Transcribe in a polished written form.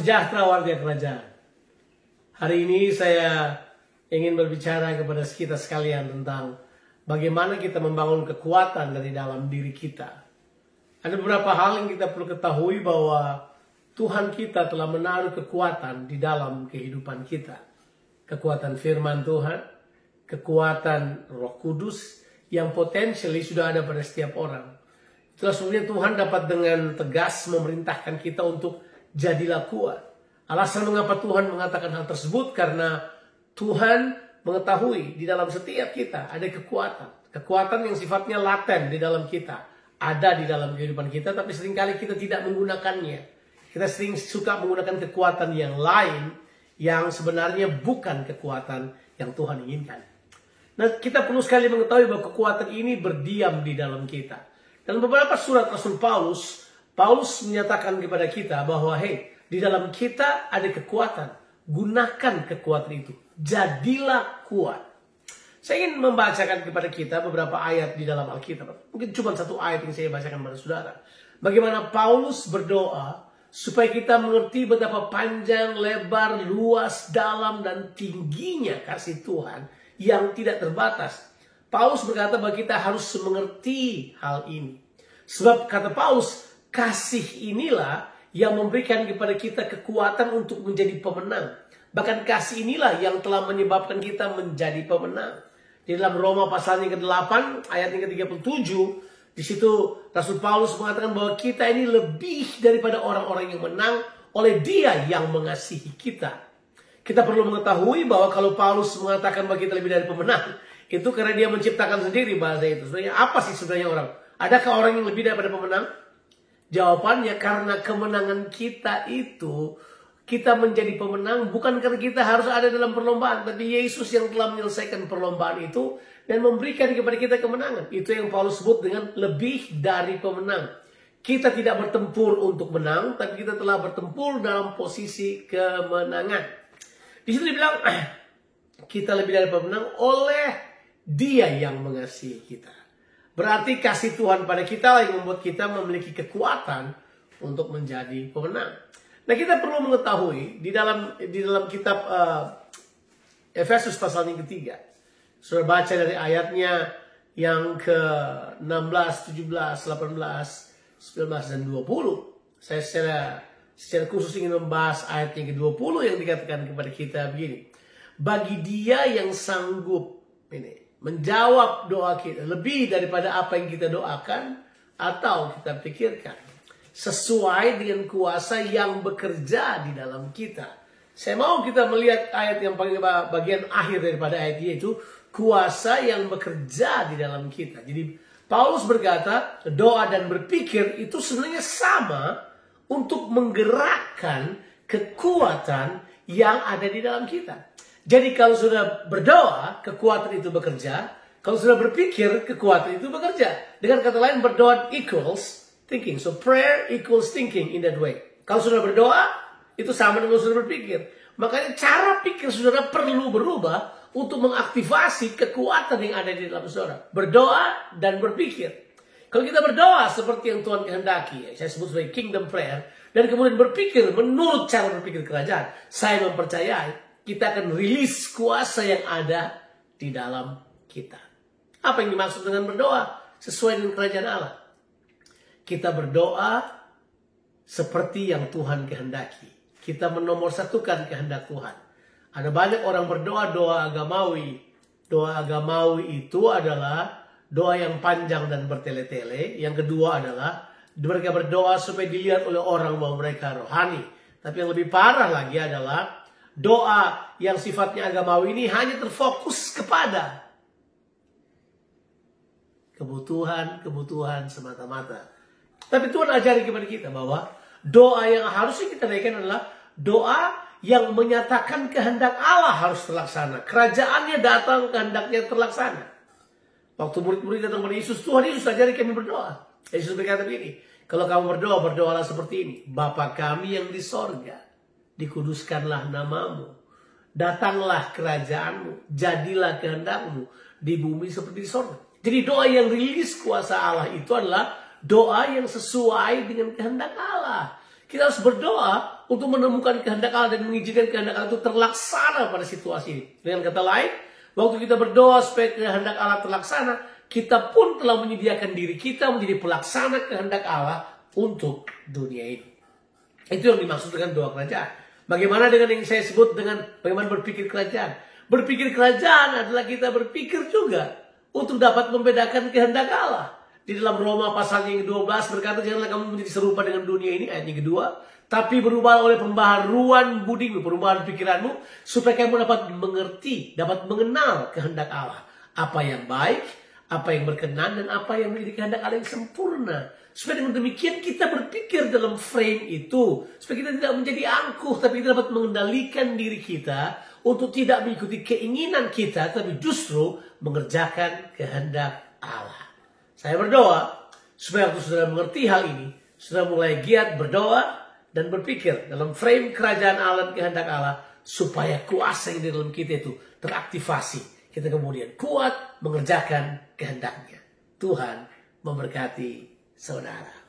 sejahtera warga kerajaan. Hari ini saya ingin berbicara kepada kita sekalian tentang bagaimana kita membangun kekuatan dari dalam diri kita. Ada beberapa hal yang kita perlu ketahui bahwa Tuhan kita telah menaruh kekuatan di dalam kehidupan kita. Kekuatan firman Tuhan, kekuatan Roh Kudus yang potensially sudah ada pada setiap orang. Itulah sebabnya Tuhan dapat dengan tegas memerintahkan kita untuk jadilah kuat. Alasan mengapa Tuhan mengatakan hal tersebut karena Tuhan mengetahui di dalam setiap kita ada kekuatan. Kekuatan yang sifatnya laten di dalam kita. Ada di dalam kehidupan kita, tapi seringkali kita tidak menggunakannya. Kita sering suka menggunakan kekuatan yang lain yang sebenarnya bukan kekuatan yang Tuhan inginkan. Nah, kita perlu sekali mengetahui bahwa kekuatan ini berdiam di dalam kita. Dalam beberapa surat Rasul Paulus menyatakan kepada kita bahwa di dalam kita ada kekuatan. Gunakan kekuatan itu. Jadilah kuat. Saya ingin membacakan kepada kita beberapa ayat di dalam Alkitab. Mungkin cuma satu ayat yang saya bacakan kepada saudara. Bagaimana Paulus berdoa supaya kita mengerti betapa panjang, lebar, luas, dalam, dan tingginya kasih Tuhan yang tidak terbatas. Paulus berkata bahwa kita harus mengerti hal ini. Sebab kata Paulus, kasih inilah yang memberikan kepada kita kekuatan untuk menjadi pemenang. Bahkan kasih inilah yang telah menyebabkan kita menjadi pemenang. Di dalam Roma pasal yang ke-8 ayat yang ke-37, di situ Rasul Paulus mengatakan bahwa kita ini lebih daripada orang-orang yang menang oleh Dia yang mengasihi kita. Kita perlu mengetahui bahwa kalau Paulus mengatakan bahwa kita lebih dari pemenang, itu karena dia menciptakan sendiri bahasa itu. Sebenarnya apa sih sebenarnya orang? Adakah orang yang lebih daripada pemenang? Jawabannya karena kemenangan kita itu, kita menjadi pemenang bukan karena kita harus ada dalam perlombaan, tapi Yesus yang telah menyelesaikan perlombaan itu dan memberikan kepada kita kemenangan. Itu yang Paulus sebut dengan lebih dari pemenang. Kita tidak bertempur untuk menang, tapi kita telah bertempur dalam posisi kemenangan. Di situ dibilang kita lebih dari pemenang oleh Dia yang mengasihi kita. Berarti kasih Tuhan pada kita yang membuat kita memiliki kekuatan untuk menjadi pemenang. Nah, kita perlu mengetahui di dalam kitab Efesus pasal yang ketiga. Sudah baca dari ayatnya yang ke-16, 17, 18, 19, dan 20. Saya secara khusus ingin membahas ayat yang ke-20 yang dikatakan kepada kita begini. Bagi Dia yang sanggup menjawab doa kita lebih daripada apa yang kita doakan atau kita pikirkan, sesuai dengan kuasa yang bekerja di dalam kita. Saya mau kita melihat ayat yang paling bagian akhir daripada ayat itu, kuasa yang bekerja di dalam kita. Jadi Paulus berkata doa dan berpikir itu sebenarnya sama untuk menggerakkan kekuatan yang ada di dalam kita. Jadi kalau sudah berdoa, kekuatan itu bekerja. Kalau sudah berpikir, kekuatan itu bekerja. Dengan kata lain, berdoa equals thinking. So prayer equals thinking in that way. Kalau sudah berdoa, itu sama dengan sudah berpikir. Makanya cara pikir saudara perlu berubah untuk mengaktifasi kekuatan yang ada di dalam saudara. Berdoa dan berpikir. Kalau kita berdoa seperti yang Tuhan kehendaki, saya sebut sebagai kingdom prayer, dan kemudian berpikir menurut cara berpikir kerajaan, saya mempercayai kita akan rilis kuasa yang ada di dalam kita. Apa yang dimaksud dengan berdoa? Sesuai dengan kerajaan Allah. Kita berdoa seperti yang Tuhan kehendaki. Kita menomorsatukan kehendak Tuhan. Ada banyak orang berdoa doa agamawi. Doa agamawi itu adalah doa yang panjang dan bertele-tele. Yang kedua adalah mereka berdoa supaya dilihat oleh orang bahwa mereka rohani. Tapi yang lebih parah lagi adalah doa yang sifatnya agamawi ini hanya terfokus kepada kebutuhan semata-mata. Tapi Tuhan ajari kepada kita bahwa doa yang harusnya kita naikkan adalah doa yang menyatakan kehendak Allah harus terlaksana. Kerajaannya datang, kehendaknya terlaksana. Waktu murid-murid datang kepada Yesus, Tuhan Yesus ajari kami berdoa. Yesus berkata begini, kalau kamu berdoa, berdoalah seperti ini. Bapa kami yang di sorga, dikuduskanlah namamu. Datanglah kerajaanmu, jadilah kehendakmu di bumi seperti di sorga. Jadi doa yang rilis kuasa Allah itu adalah doa yang sesuai dengan kehendak Allah. Kita harus berdoa untuk menemukan kehendak Allah dan mengizinkan kehendak Allah itu terlaksana pada situasi ini. Dengan kata lain, waktu kita berdoa supaya kehendak Allah terlaksana, kita pun telah menyediakan diri kita menjadi pelaksana kehendak Allah untuk dunia ini. Itu yang dimaksud dengan doa kerajaan. Bagaimana dengan yang saya sebut dengan bagaimana berpikir kerajaan? Berpikir kerajaan adalah kita berpikir juga untuk dapat membedakan kehendak Allah. Di dalam Roma pasal yang ke-12 berkata, janganlah kamu menjadi serupa dengan dunia ini, ayat yang kedua. Tapi berubah oleh pembaharuan budimu, perubahan pikiranmu, supaya kamu dapat mengerti, dapat mengenal kehendak Allah. Apa yang baik, apa yang berkenan, dan apa yang menjadi kehendak Allah yang sempurna. Supaya dengan demikian kita berpikir dalam frame itu. Supaya kita tidak menjadi angkuh, tapi kita dapat mengendalikan diri kita untuk tidak mengikuti keinginan kita, tapi justru mengerjakan kehendak Allah. Saya berdoa supaya waktu saudara mengerti hal ini, saudara mulai giat berdoa dan berpikir dalam frame kerajaan Allah dan kehendak Allah, supaya kuasa yang di dalam kita itu teraktivasi. Kita kemudian kuat mengerjakan kehendaknya. Tuhan memberkati saudara.